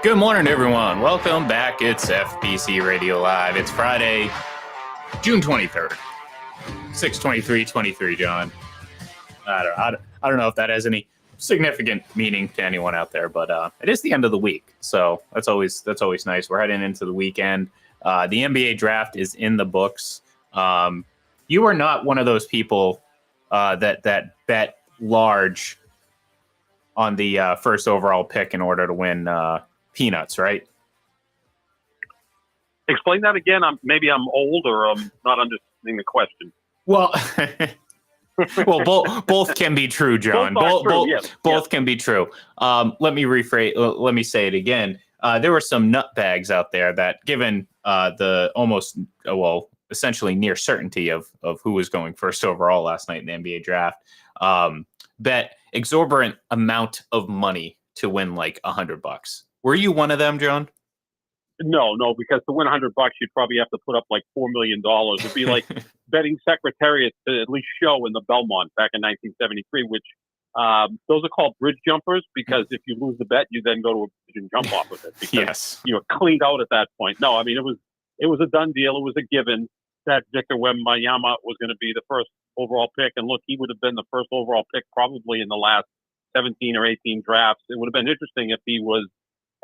Good morning, everyone. Welcome back. It's FBC Radio Live. It's Friday, June 23rd, 6/23/23, John. I don't know if that has any significant meaning to anyone out there, but it is the end of the week, so that's always nice. We're heading into the weekend. The NBA draft is in the books. You are not one of those people that bet large on the first overall pick in order to win peanuts, right? Explain that again. Maybe I'm old or I'm not understanding the question. Well, both can be true, John. Both can be true. Let me rephrase. Let me say it again. There were some nutbags out there that, given the essentially near certainty of who was going first overall last night in the NBA draft, bet exorbitant amount of money to win like $100. Were you one of them, John? No, because to win $100, you'd probably have to put up like $4 million. It'd be like betting Secretariat to at least show in the Belmont back in 1973, which those are called bridge jumpers, because if you lose the bet, you then go to a bridge and jump off of it. Because yes, you were cleaned out at that point. No, I mean, it was a done deal. It was a given that Victor Wembanyama was going to be the first overall pick. And look, he would have been the first overall pick probably in the last 17 or 18 drafts. It would have been interesting if he was,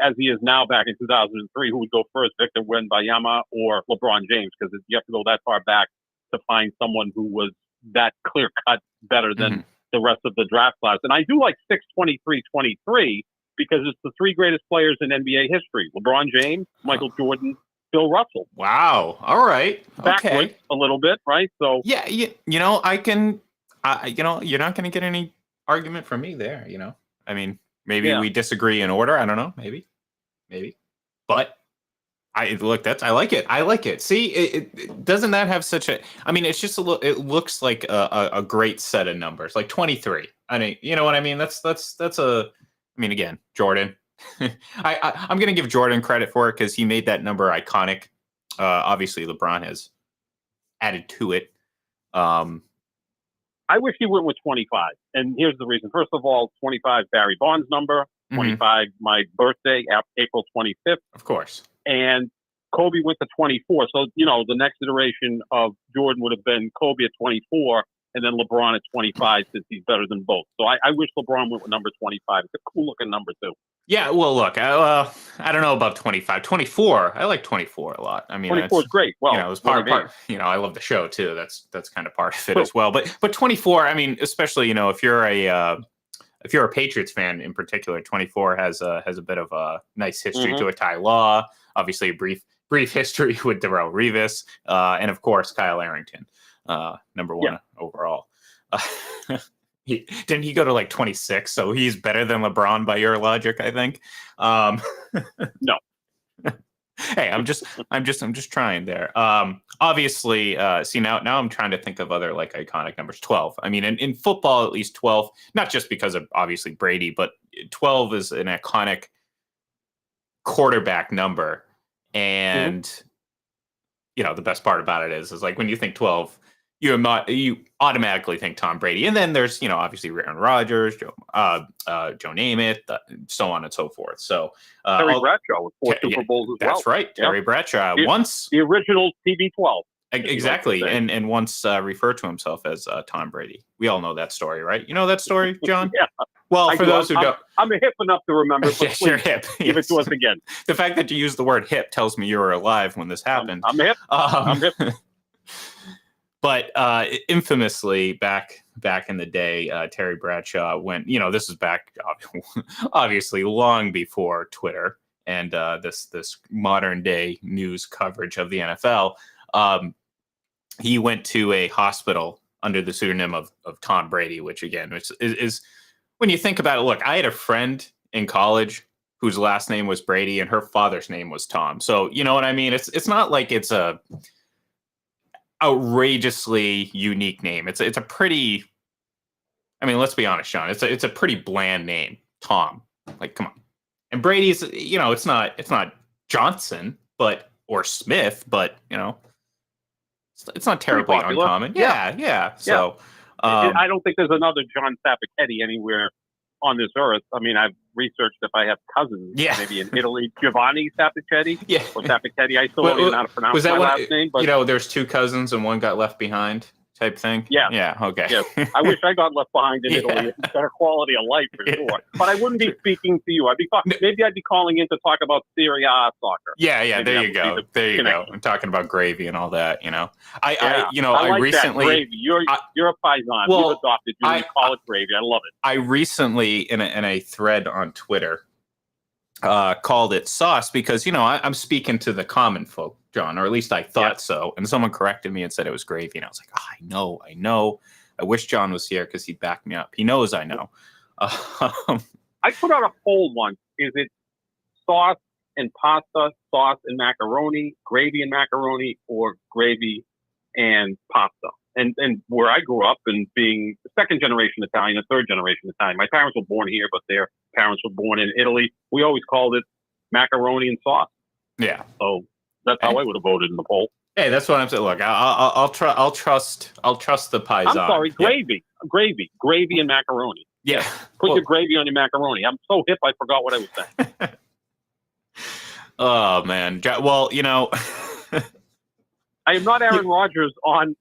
as he is now back in 2003, who would go first, Victor Wembanyama or LeBron James, because you have to go that far back to find someone who was that clear-cut better than the rest of the draft class. And I do like 6/23/23 because it's the three greatest players in NBA history: LeBron James, Michael Jordan, Bill Russell. Wow. All right. Backwards a little bit, right? So yeah, you're not going to get any argument from me there. I mean, maybe we disagree in order. I don't know. Maybe. But I like it. I like it. See, it doesn't that have such a? I mean, it's just it looks like a great set of numbers, like 23. I mean, you know what I mean? That's a. I mean, again, Jordan. I'm going to give Jordan credit for it because he made that number iconic. Obviously, LeBron has added to it. I wish he went with 25. And here's the reason. First of all, 25, Barry Bonds' number. 25, my birthday, April 25th. Of course. And Kobe went to 24. So, the next iteration of Jordan would have been Kobe at 24 and then LeBron at 25 since he's better than both. So I wish LeBron went with number 25. It's a cool-looking number, too. Yeah, well, look, I don't know about 25. 24, I like 24 a lot. I mean, 24 is great. Well, it was part. I love the show too. That's kind of part of it as well. But 24, I mean, especially if you're a Patriots fan in particular, 24 has a bit of a nice history to it. Ty Law, obviously a brief history with Darrelle Revis, and of course Kyle Arrington, number one overall. Didn't he go to like 26? So he's better than LeBron by your logic, I think. No. Hey, I'm just trying there. Obviously, see now I'm trying to think of other like iconic numbers. 12. I mean, in football, at least 12, not just because of obviously Brady, but 12 is an iconic quarterback number. And the best part about it is like when you think 12, you automatically think Tom Brady, and then there's obviously Aaron Rodgers, Joe Namath, so on and so forth. So Terry Bradshaw with 4 Super Bowls as well. That's right, Terry Bradshaw. Once the original TB12. Exactly, and once referred to himself as Tom Brady. We all know that story, right? You know that story, John? Yeah. Well, for those who don't, I'm hip enough to remember. But yes, you're hip. Give it to us again. The fact that you used the word "hip" tells me you were alive when this happened. I'm hip. I'm hip. But infamously, back in the day, Terry Bradshaw went. This is back, obviously, long before Twitter and this modern day news coverage of the NFL. He went to a hospital under the pseudonym of Tom Brady, which again is when you think about it. Look, I had a friend in college whose last name was Brady and her father's name was Tom. So you know what I mean? It's not like it's a outrageously unique name. It's a pretty, I mean, let's be honest, Sean. It's a pretty bland name, Tom. Like, come on. And Brady's, it's not Johnson, or Smith, but it's not terribly uncommon. Yeah. So I don't think there's another John Sapichetti anywhere on this earth. I mean, I've researched if I have cousins, maybe in Italy, Giovanni Salvaggio or Salvaggio. I still don't even know how to pronounce my last name. But there's two cousins and one got left behind type thing. Yeah. Okay. Yes. I wish I got left behind in Italy. It's better quality of life for sure. But I wouldn't be speaking to you. Maybe I'd be calling in to talk about Serie A soccer. Yeah. Maybe there you go. There you go. I'm talking about gravy and all that. I like recently that gravy. You're a paisan. We've adopted you. We call it gravy. I love it. I recently in a thread on Twitter called it sauce because I'm speaking to the common folk, John, or at least I thought so. And someone corrected me and said it was gravy, and I was like, I know. I wish John was here because he'd back me up. He knows I know. I put out a poll once. Is it sauce and pasta, sauce and macaroni, gravy and macaroni, or gravy and pasta? And where I grew up and being second generation Italian, a third generation Italian, my parents were born here, but their parents were born in Italy. We always called it macaroni and sauce. Yeah. So that's how I would have voted in the poll. Hey, that's what I'm saying. Look, I'll trust the paisan. I'm sorry, gravy, gravy and macaroni. Yeah. Put your gravy on your macaroni. I'm so hip, I forgot what I was saying. Oh man. Well, I am not Aaron Rodgers on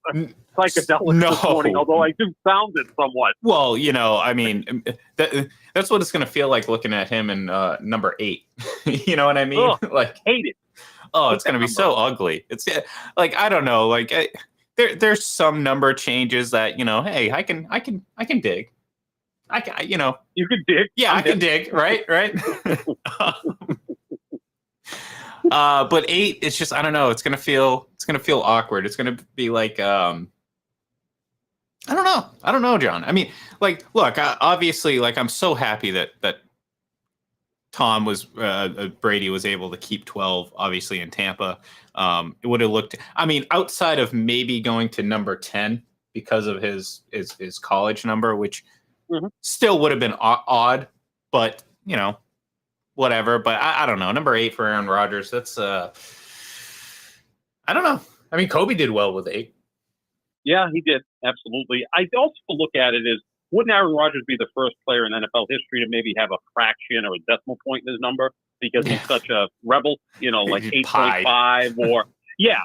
psychedelics this morning, although I do sound it somewhat. Well, I mean, that's what it's going to feel like looking at him in number 8. You know what I mean? Ugh, hate it. Oh, it's going to be so ugly. It's like, I don't know. Like there's some number changes that, hey, I can dig. You can dig. Yeah, I can dig. Right. But 8, it's just, I don't know. It's gonna feel awkward. It's gonna be like, I don't know, John. I mean, like, look, obviously, like, I'm so happy that Tom Brady was able to keep 12, obviously in Tampa. It would have looked, I mean, outside of maybe going to number 10 because of his college number, which still would have been odd, but whatever. But I don't know. Number 8 for Aaron Rodgers. That's I don't know. I mean, Kobe did well with 8. Yeah, he did. Absolutely. I also look at it as, wouldn't Aaron Rodgers be the first player in NFL history to maybe have a fraction or a decimal point in his number because he's such a rebel, like 8.5 or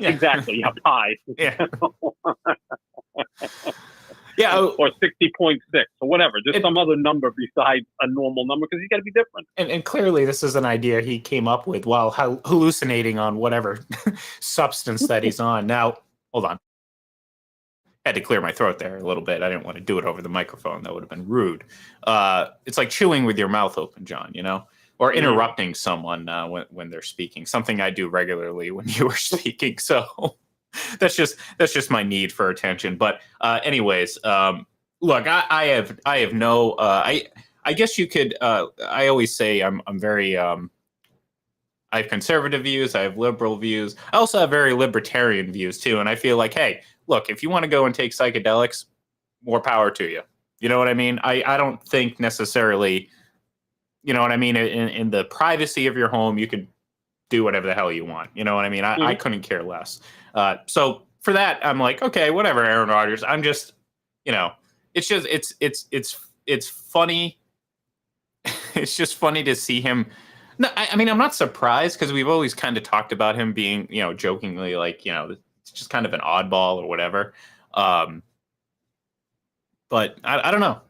exactly. Yeah, pi. Yeah. Yeah, or 60.6 or whatever. Just some other number besides a normal number because he's got to be different. And clearly, this is an idea he came up with while hallucinating on whatever substance that he's on. Now, hold on. Had to clear my throat there a little bit. I didn't want to do it over the microphone. That would have been rude. It's like chewing with your mouth open, John, or interrupting someone when they're speaking. Something I do regularly when you were speaking. So that's just my need for attention. But anyways, look, I have no. I guess you could. I always say I'm very. I have conservative views. I have liberal views. I also have very libertarian views too. And I feel like, hey, look, if you want to go and take psychedelics, more power to you. You know what I mean? I don't think necessarily, you know what I mean? In the privacy of your home, you could do whatever the hell you want. You know what I mean? I couldn't care less. So for that, I'm like, okay, whatever, Aaron Rodgers. I'm just, it's just, it's funny. It's just funny to see him. No, I mean, I'm not surprised because we've always kind of talked about him being, jokingly like, it's just kind of an oddball or whatever. But I don't know.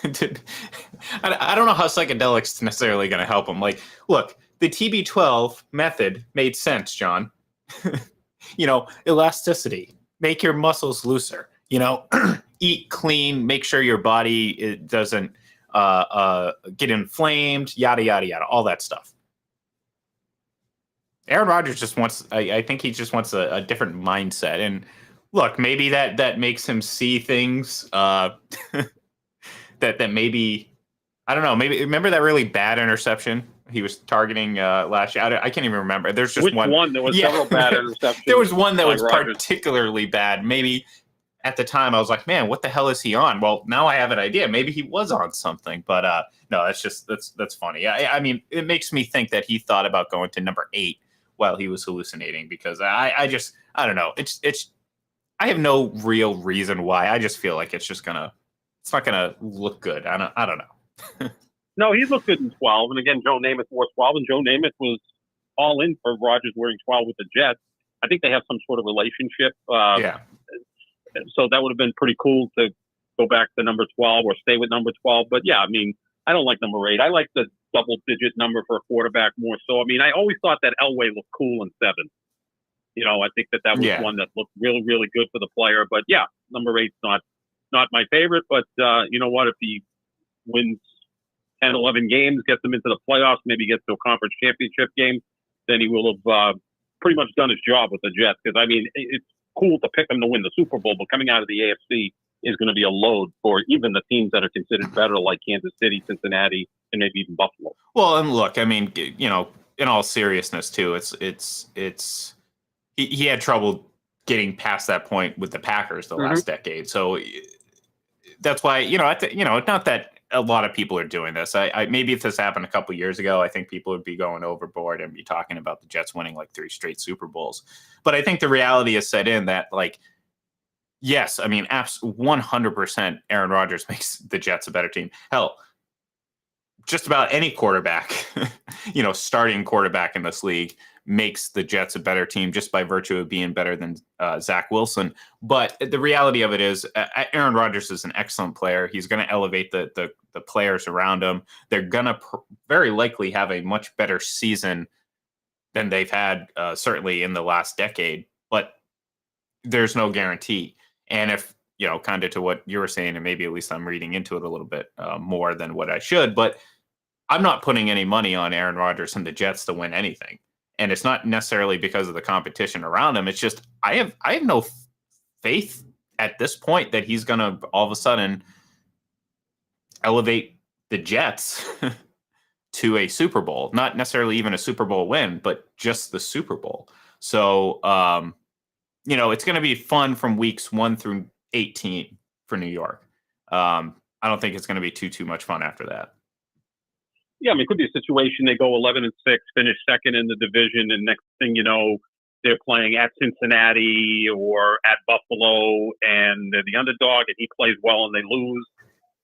I don't know how psychedelics necessarily going to help him. Like, look, the TB12 method made sense, John. Elasticity, make your muscles looser, eat clean, make sure your body doesn't get inflamed, yada, yada, yada, all that stuff. Aaron Rodgers just wants, I think he just wants a different mindset. And look, maybe that makes him see things that maybe, I don't know, maybe, remember that really bad interception he was targeting last year? I can't even remember. There's just one. There was several bad interceptions. There was one that was particularly bad. Maybe at the time I was like, man, what the hell is he on? Well, now I have an idea. Maybe he was on something, but no, that's funny. I mean, it makes me think that he thought about going to number 8 while he was hallucinating because I don't know. It's I have no real reason why. I just feel like it's not gonna look good. I don't know. No, he looked good in 12. And again, Joe Namath wore 12, and Joe Namath was all in for Rodgers wearing 12 with the Jets. I think they have some sort of relationship. Yeah. So that would have been pretty cool to go back to number 12 or stay with number 12. But yeah, I mean, I don't like number 8. I like the double-digit number for a quarterback more so. I mean, I always thought that Elway looked cool in 7. I think that was one that looked really, really good for the player. But yeah, number 8's not my favorite. But you know what? If he wins 10, 11 games, gets them into the playoffs, maybe gets to a conference championship game, then he will have pretty much done his job with the Jets. Because, I mean, it's cool to pick them to win the Super Bowl, but coming out of the AFC is going to be a load for even the teams that are considered better, like Kansas City, Cincinnati, and maybe even Buffalo. Well, and look, I mean, in all seriousness, too, he had trouble getting past that point with the Packers the last decade. So that's why, not that a lot of people are doing this. I maybe if this happened a couple of years ago, I think people would be going overboard and be talking about the Jets winning like 3 straight Super Bowls. But I think the reality is set in that, like, yes, I mean, 100% Aaron Rodgers makes the Jets a better team. Hell, just about any quarterback, starting quarterback in this league makes the Jets a better team just by virtue of being better than Zach Wilson. But the reality of it is Aaron Rodgers is an excellent player. He's going to elevate the players around him. They're going to very likely have a much better season than they've had certainly in the last decade, but there's no guarantee. And if, kind of to what you were saying, and maybe at least I'm reading into it a little bit more than what I should, but I'm not putting any money on Aaron Rodgers and the Jets to win anything. And it's not necessarily because of the competition around him. It's just I have no faith at this point that he's going to all of a sudden elevate the Jets to a Super Bowl. Not necessarily even a Super Bowl win, but just the Super Bowl. So, it's going to be fun from weeks 1 through 18 for New York. I don't think it's going to be too much fun after that. Yeah, I mean, it could be a situation they go 11-6, finish second in the division, and next thing you know, they're playing at Cincinnati or at Buffalo, and they're the underdog, and he plays well, and they lose.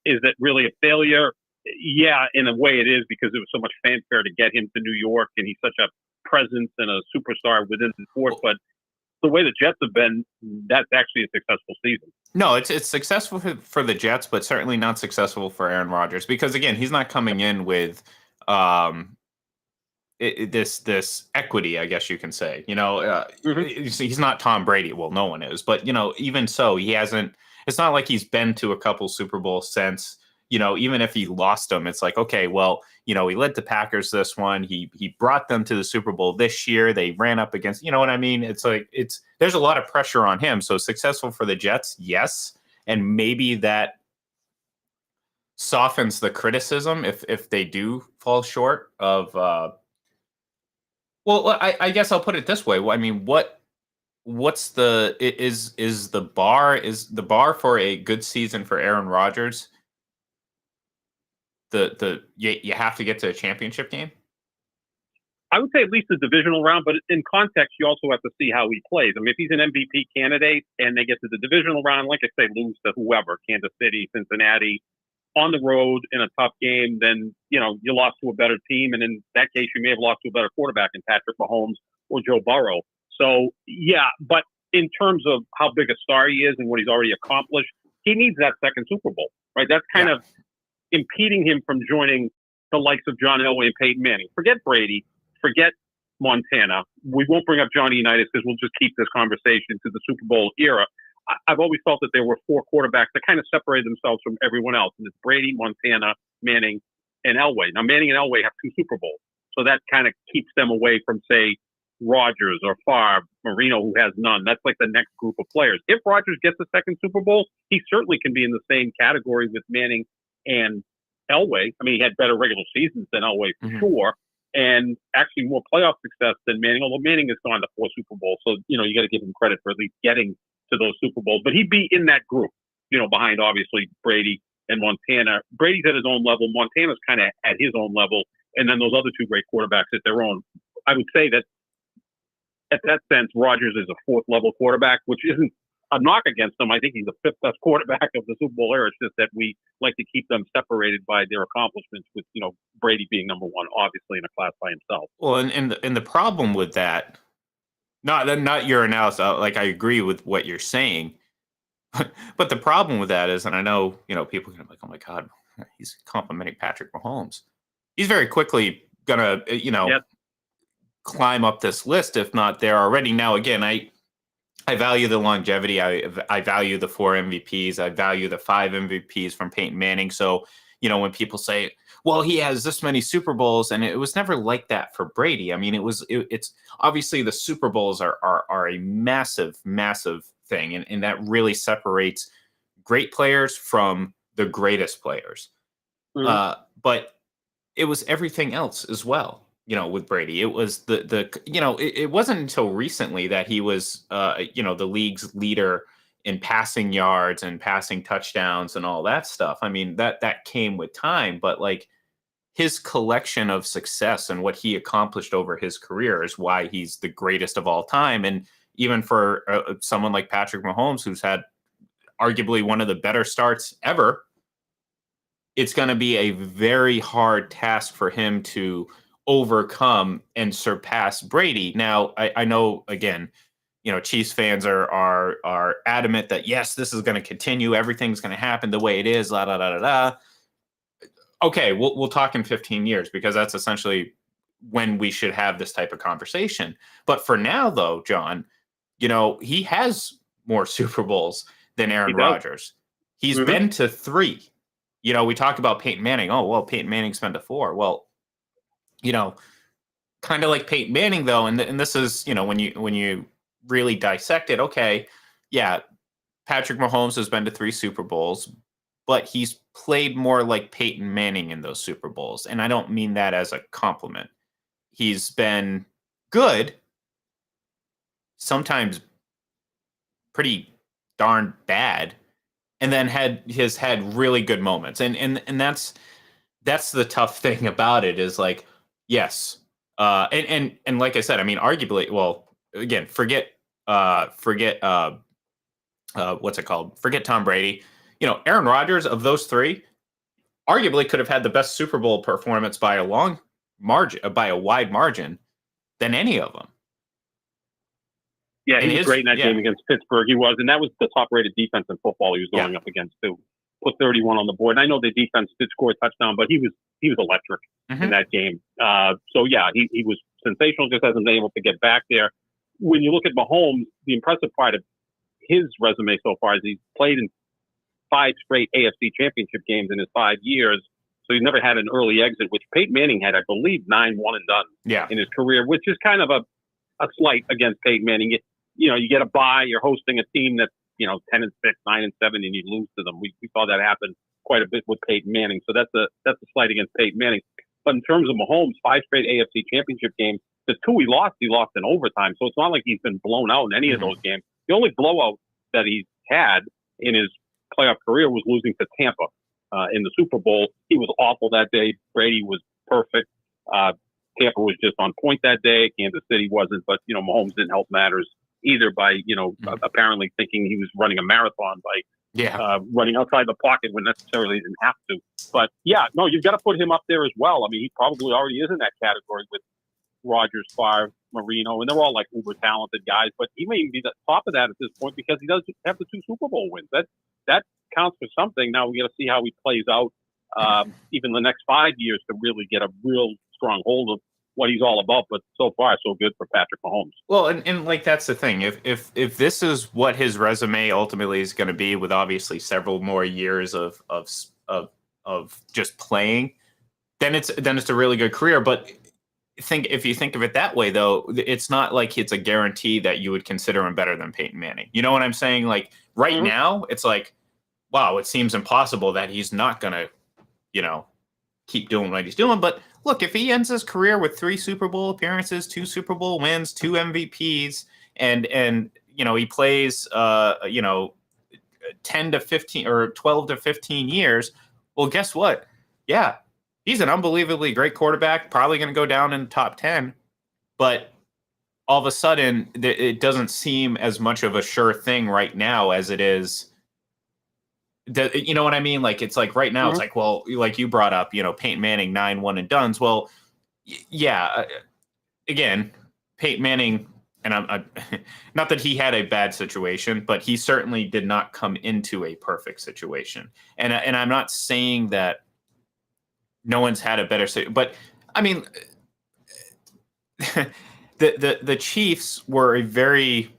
Is that really a failure? Yeah, in a way it is, because there was so much fanfare to get him to New York, and he's such a presence and a superstar within the sport. But the way the Jets have been, that's actually a successful season. No, it's successful for the Jets, but certainly not successful for Aaron Rodgers, because again, he's not coming in with this equity, I guess you can say. He's not Tom Brady. Well, no one is, but even so, he hasn't. It's not like he's been to a couple Super Bowls since. Even if he lost them, it's like, okay, well, he led the Packers this one. He brought them to the Super Bowl this year. They ran up against, what I mean? It's like, there's a lot of pressure on him. So successful for the Jets, yes. And maybe that softens the criticism if they do fall short of, well, I guess I'll put it this way. I mean, what's the bar for a good season for Aaron Rodgers? You have to get to a championship game? I would say at least the divisional round, but in context, you also have to see how he plays. I mean, if he's an MVP candidate and they get to the divisional round, like I say, lose to whoever, Kansas City, Cincinnati, on the road in a tough game, then, you lost to a better team. And in that case, you may have lost to a better quarterback in Patrick Mahomes or Joe Burrow. So, yeah, but in terms of how big a star he is and what he's already accomplished, he needs that second Super Bowl, right? That's kind of impeding him from joining the likes of John Elway and Peyton Manning. Forget Brady, forget Montana. We won't bring up Johnny Unitas because we'll just keep this conversation to the Super Bowl era. I've always felt that there were 4 quarterbacks that kind of separated themselves from everyone else. And it's Brady, Montana, Manning, and Elway. Now, Manning and Elway have 2 Super Bowls. So that kind of keeps them away from, say, Rodgers or Favre, Marino, who has none. That's like the next group of players. If Rodgers gets a second Super Bowl, he certainly can be in the same category with Manning and Elway. I mean, he had better regular seasons than Elway for sure, and actually more playoff success than Manning, although Manning has gone to 4 Super Bowls. So, you got to give him credit for at least getting to those Super Bowls. But he'd be in that group, behind obviously Brady and Montana. Brady's at his own level. Montana's kind of at his own level. And then those other 2 great quarterbacks at their own. I would say that at that sense, Rodgers is a 4th level quarterback, which isn't a knock against him. I think he's the fifth best quarterback of the Super Bowl era. It's just that we like to keep them separated by their accomplishments, with Brady being number one, obviously in a class by himself. Well, and the problem with that, not your analysis. Like, I agree with what you're saying, but the problem with that is, and I know people can be like, oh my god, he's complimenting Patrick Mahomes. He's very quickly gonna Yes. climb up this list, if not there already. Now, again, I value the longevity. I value the 4 MVPs. I value the 5 MVPs from Peyton Manning. So, when people say, well, he has this many Super Bowls, and it was never like that for Brady. I mean, it's obviously the Super Bowls are a massive, massive thing. And that really separates great players from the greatest players. Mm-hmm. But it was everything else as well. With Brady, it was it wasn't until recently that he was, the league's leader in passing yards and passing touchdowns and all that stuff. I mean, that came with time, but like his collection of success and what he accomplished over his career is why he's the greatest of all time. And even for someone like Patrick Mahomes, who's had arguably one of the better starts ever, it's going to be a very hard task for him to overcome and surpass Brady. Now, I know, again, Chiefs fans are adamant that yes, this is going to continue. Everything's going to happen the way it is. La da da da da. Okay, we'll talk in 15 years, because that's essentially when we should have this type of conversation. But for now, though, John, he has more Super Bowls than Aaron Rodgers. He's been to 3. We talk about Peyton Manning. Oh, well, Peyton Manning's been to 4. Well, kind of like Peyton Manning, though, and this is, when you really dissect it, okay, yeah, Patrick Mahomes has been to 3 Super Bowls, but he's played more like Peyton Manning in those Super Bowls, and I don't mean that as a compliment. He's been good, sometimes pretty darn bad, and then had really good moments, and that's the tough thing about it, is like, yes, and like I said, I mean, arguably, well, again, forget what's it called? Forget Tom Brady. Aaron Rodgers, of those 3, arguably could have had the best Super Bowl performance by a long margin, by a wide margin, than any of them. Yeah, he was great in that game against Pittsburgh. He was, and that was the top-rated defense in football he was going up against too. Put 31 on the board. And I know the defense did score a touchdown, but he was electric in that game. So yeah, he was sensational. Just hasn't been able to get back there. When you look at Mahomes, the impressive part of his resume so far is he's played in 5 straight AFC Championship games in his 5 years. So he's never had an early exit, which Peyton Manning had, I believe, 9 one and done in his career, which is kind of a slight against Peyton Manning. You get a bye, you're hosting a team that's 10-6, 9-7, and you lose to them. We saw that happen quite a bit with Peyton Manning. So that's a slight against Peyton Manning. But in terms of Mahomes, 5 straight AFC Championship games. The 2 he lost in overtime. So it's not like he's been blown out in any of those games. The only blowout that he's had in his playoff career was losing to Tampa in the Super Bowl. He was awful that day. Brady was perfect. Tampa was just on point that day. Kansas City wasn't. But Mahomes didn't help matters either by apparently thinking he was running a marathon by running outside the pocket when necessarily he didn't have to. But yeah, no, you've got to put him up there as well. I mean, he probably already is in that category with Rodgers, Favre, Marino, and they're all like uber talented guys. But he may even be the top of that at this point because he does have the 2 Super Bowl wins. That counts for something. Now we got to see how he plays out even the next 5 years to really get a real strong hold of what he's all about. But so far, so good for Patrick Mahomes. Well, and like that's the thing. If this is what his resume ultimately is going to be, with obviously several more years of just playing, then it's a really good career. But if you think of it that way, though, it's not like it's a guarantee that you would consider him better than Peyton Manning. You know what I'm saying? Like right now, it's like, wow, it seems impossible that he's not going to, keep doing what he's doing. But look, if he ends his career with 3 Super Bowl appearances, 2 Super Bowl wins, 2 MVPs, and he plays 10 to 15 or 12 to 15 years, well, guess what? Yeah, he's an unbelievably great quarterback, probably going to go down in the top 10. But all of a sudden it doesn't seem as much of a sure thing right now as it is. You know what I mean? Like, it's like right now, it's like, well, like you brought up, Peyton Manning 9-1 and dones. Well, yeah. Again, Peyton Manning, and I'm not that he had a bad situation, but he certainly did not come into a perfect situation. And I'm not saying that no one's had a better, but I mean, the Chiefs were a very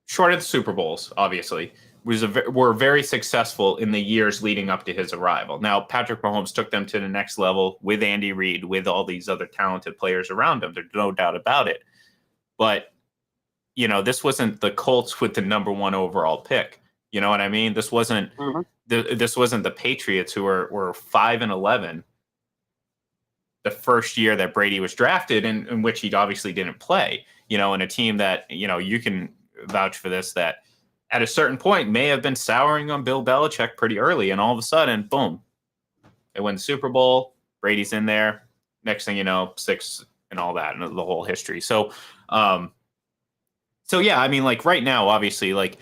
short of the Super Bowls, obviously. Were very successful in the years leading up to his arrival. Now, Patrick Mahomes took them to the next level with Andy Reid, with all these other talented players around him. There's no doubt about it. But, this wasn't the Colts with the number 1 overall pick. You know what I mean? This wasn't this wasn't the Patriots who were 5-11 the first year that Brady was drafted, in which he obviously didn't play. In a team that, you can vouch for this, that at a certain point may have been souring on Bill Belichick pretty early, and all of a sudden, boom, they win the Super Bowl. Brady's in there. Next thing you know, 6 and all that, and the whole history. So yeah, I mean, like right now, obviously, like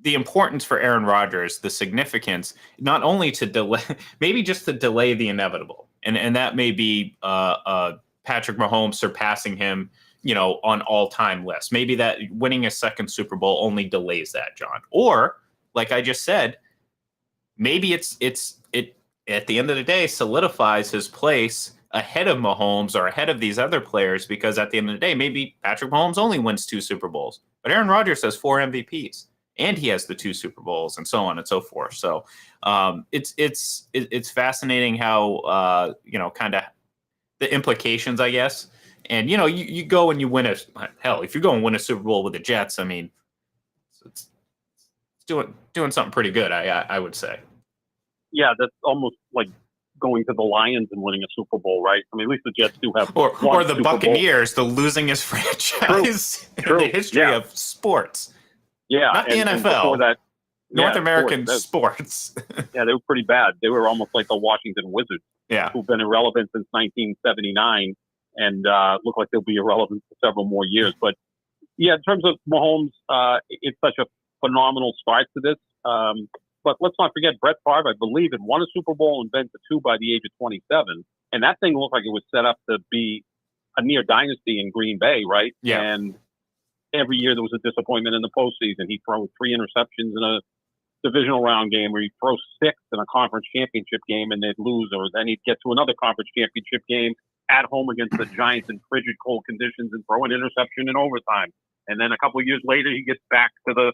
the importance for Aaron Rodgers, the significance, not only to delay, maybe just to delay the inevitable, and that may be Patrick Mahomes surpassing him, on all-time lists. Maybe that winning a second Super Bowl only delays that, John. Or, like I just said, maybe it at the end of the day solidifies his place ahead of Mahomes or ahead of these other players, because at the end of the day, maybe Patrick Mahomes only wins 2 Super Bowls, but Aaron Rodgers has 4 MVPs and he has the 2 Super Bowls, and so on and so forth. So it's fascinating how kind of the implications, I guess. And you go and you win if you go and win a Super Bowl with the Jets, I mean, it's doing something pretty good, I would say. Yeah, that's almost like going to the Lions and winning a Super Bowl, right? I mean, at least the Jets do have or the Super Buccaneers, the losingest franchise in the history of sports. Yeah, not the NFL. And that, North American sports. Yeah, they were pretty bad. They were almost like the Washington Wizards, who've been irrelevant since 1979 and look like they'll be irrelevant for several more years. But yeah, in terms of Mahomes, it's such a phenomenal start to this. But let's not forget Brett Favre, I believe, had won a Super Bowl and been to 2 by the age of 27. And that thing looked like it was set up to be a near dynasty in Green Bay, right? Yeah. And every year there was a disappointment in the postseason. He'd throw 3 interceptions in a divisional round game, or he'd throw 6 in a conference championship game and they'd lose, or then he'd get to another conference championship game at home against the Giants in frigid cold conditions and throw an interception in overtime. And then a couple of years later, he gets back to the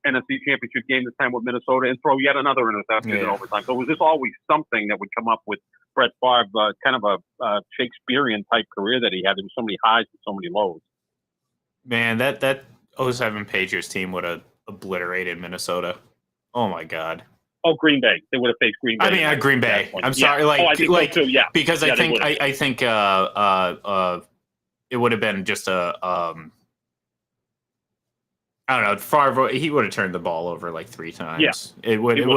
NFC championship game, this time with Minnesota, and throw yet another interception in overtime. So it was just always something that would come up with Brett Favre, kind of a Shakespearean type career that he had. There was so many highs and so many lows. Man, that 07 Patriots team would have obliterated Minnesota. Oh my God. Oh, Green Bay. They would have faced Green Bay. I mean, Green Bay. I'm sorry, I think so too, yeah. Because I think it would have been just I don't know. Favre, he would have turned the ball over like 3 times. Yeah, it wouldn't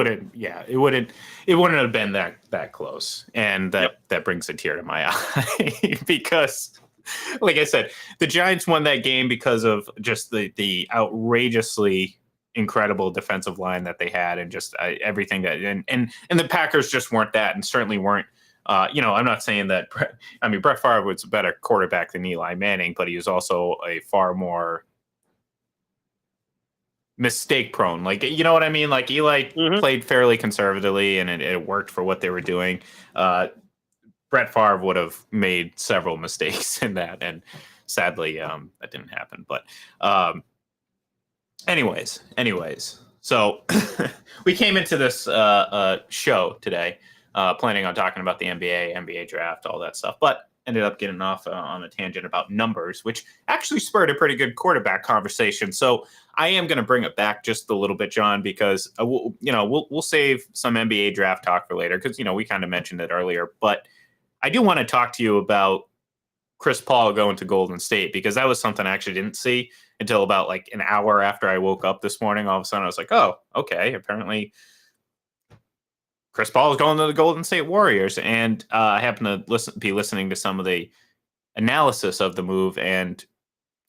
have been that close. And that brings a tear to my eye because, like I said, the Giants won that game because of just the outrageously incredible defensive line that they had, and just everything that and the Packers just weren't that, and certainly weren't. I'm not saying that. Brett Favre was a better quarterback than Eli Manning, but he was also a far more mistake prone. Like, you know what I mean? Like, Eli played fairly conservatively, and it worked for what they were doing. Brett Favre would have made several mistakes in that, and sadly, that didn't happen. But anyways, so we came into this show today planning on talking about the NBA draft, all that stuff, but ended up getting off on a tangent about numbers, which actually spurred a pretty good quarterback conversation. So I am going to bring it back just a little bit, John, because we'll save some NBA draft talk for later, because we kind of mentioned it earlier, but I do want to talk to you about Chris Paul going to Golden State, because that was something I actually didn't see until about like an hour after I woke up this morning. All of a sudden I was like, oh, okay, apparently Chris Paul is going to the Golden State Warriors. And I happen to be listening to some of the analysis of the move, and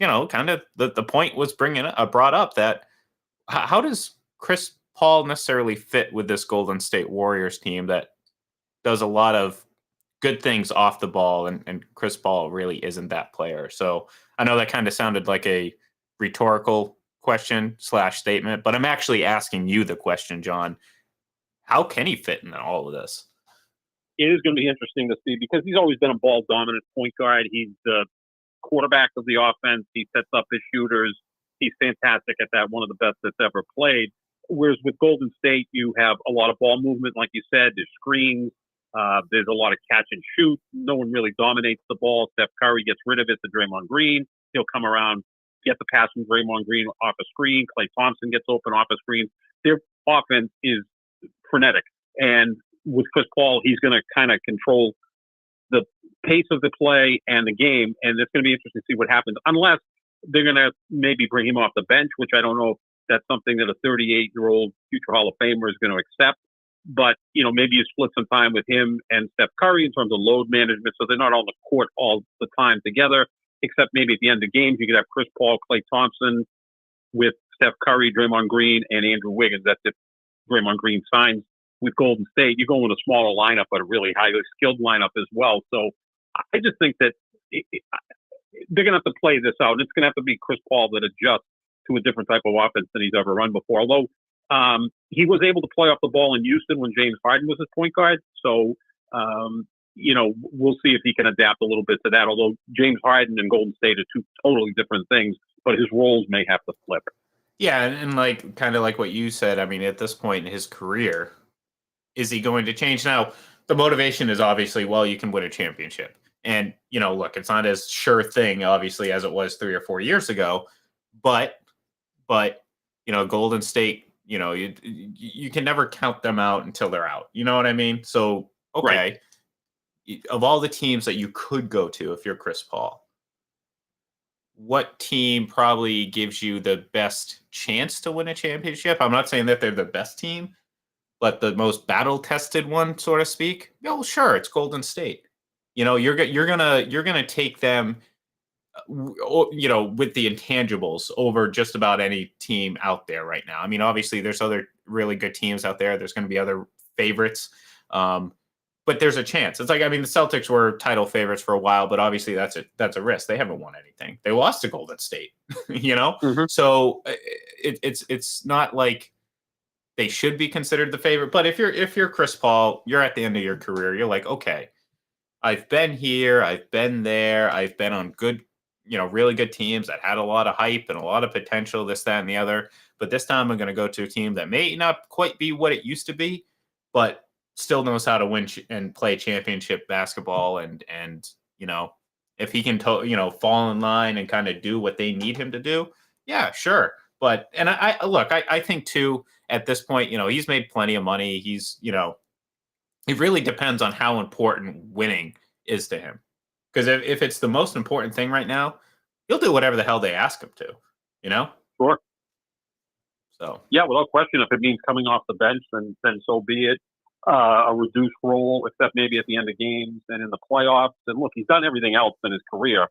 kind of the point was brought up that how does Chris Paul necessarily fit with this Golden State Warriors team that does a lot of good things off the ball, and Chris Paul really isn't that player. So I know that kind of sounded like a rhetorical question / statement, but I'm actually asking you the question, John. How can he fit in all of this? It is going to be interesting to see because he's always been a ball dominant point guard. He's the quarterback of the offense. He sets up his shooters. He's fantastic at that. One of the best that's ever played. Whereas with Golden State, you have a lot of ball movement, like you said. There's screens. There's a lot of catch and shoot. No one really dominates the ball. Steph Curry gets rid of it to Draymond Green. He'll come around, get the pass from Draymond Green off a screen. Klay Thompson gets open off a screen. Their offense is frenetic. And with Chris Paul, he's going to kind of control the pace of the play and the game. And it's going to be interesting to see what happens, unless they're going to maybe bring him off the bench, which I don't know if that's something that a 38-year-old future Hall of Famer is going to accept. But, maybe you split some time with him and Steph Curry in terms of load management, so they're not on the court all the time together, except maybe at the end of games, you could have Chris Paul, Klay Thompson with Steph Curry, Draymond Green, and Andrew Wiggins. That's if Draymond Green signs with Golden State. You go with a smaller lineup, but a really highly skilled lineup as well. So I just think that they're going to have to play this out. It's going to have to be Chris Paul that adjusts to a different type of offense than he's ever run before. Although he was able to play off the ball in Houston when James Harden was his point guard. So, we'll see if he can adapt a little bit to that. Although James Harden and Golden State are two totally different things, but his roles may have to flip. Yeah, and like kind of like what you said, I mean, at this point in his career, is he going to change? Now, the motivation is obviously, well, you can win a championship. And, look, it's not as sure thing, obviously, as it was 3 or 4 years ago. But Golden State, you can never count them out until they're out. You know what I mean? So, okay. Right. Of all the teams that you could go to if you're Chris Paul, what team probably gives you the best chance to win a championship? I'm not saying that they're the best team, but the most battle-tested one, so to speak. Well, sure, it's Golden State. You're gonna take them, with the intangibles over just about any team out there right now. I mean, obviously, there's other really good teams out there. There's going to be other favorites, but there's a chance. It's like, I mean, the Celtics were title favorites for a while, but obviously that's a risk. They haven't won anything. They lost to Golden State, Mm-hmm. So it's not like they should be considered the favorite. But if you're Chris Paul, you're at the end of your career. You're like, okay, I've been here, I've been there, I've been on good, really good teams that had a lot of hype and a lot of potential, this, that, and the other. But this time I'm going to go to a team that may not quite be what it used to be, but still knows how to win and play championship basketball. And if he can, fall in line and kind of do what they need him to do, yeah, sure. But, and I think too, at this point, he's made plenty of money. He's, it really depends on how important winning is to him. Because if it's the most important thing right now, he'll do whatever the hell they ask him to, Sure. So. Yeah, without question, if it means coming off the bench, then so be it. A reduced role, except maybe at the end of games and in the playoffs. And look, he's done everything else in his career.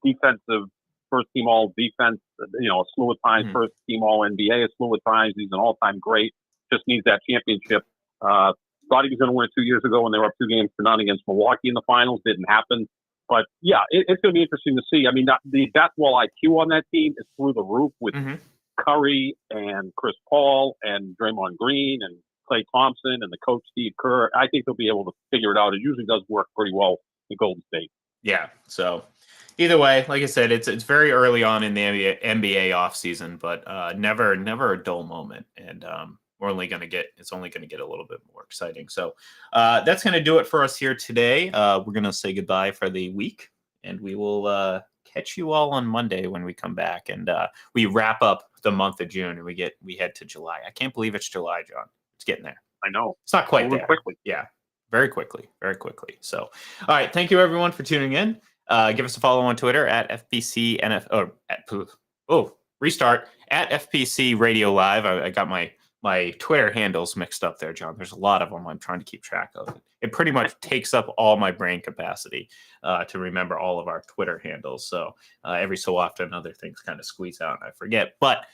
Defensive, first team all defense, a slew of times, first team all NBA, a slew of times. He's an all-time great. Just needs that championship. Thought he was going to win it 2 years ago when they were up 2-0 against Milwaukee in the finals. Didn't happen. But yeah, it's going to be interesting to see. I mean, the basketball IQ on that team is through the roof with Curry and Chris Paul and Draymond Green and Klay Thompson and the coach Steve Kerr. I think they'll be able to figure it out. It usually does work pretty well in Golden State. Yeah. So either way, like I said, it's very early on in the NBA offseason, but never a dull moment. And it's only going to get a little bit more exciting. So that's going to do it for us here today. We're going to say goodbye for the week, and we will catch you all on Monday when we come back, and we wrap up the month of June, and we head to July. I can't believe it's July, John. It's getting there. I know. It's not quite there. Quickly. Yeah, very quickly. So, all right. Thank you, everyone, for tuning in. Give us a follow on Twitter at FPCNF, or restart at FPC Radio Live. I got my my Twitter handles mixed up there, John. There's a lot of them I'm trying to keep track of. It pretty much takes up all my brain capacity to remember all of our Twitter handles. So every so often, other things kind of squeeze out and I forget. But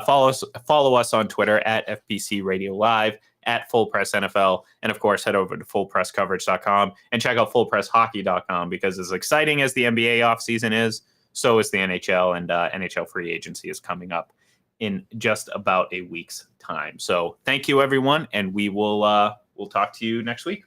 follow us on Twitter at FPC Radio Live, at Full Press NFL, and of course, head over to fullpresscoverage.com and check out fullpresshockey.com, because as exciting as the NBA offseason is, so is the NHL, and NHL free agency is coming up in just about a week's time. So thank you, everyone, and we'll talk to you next week.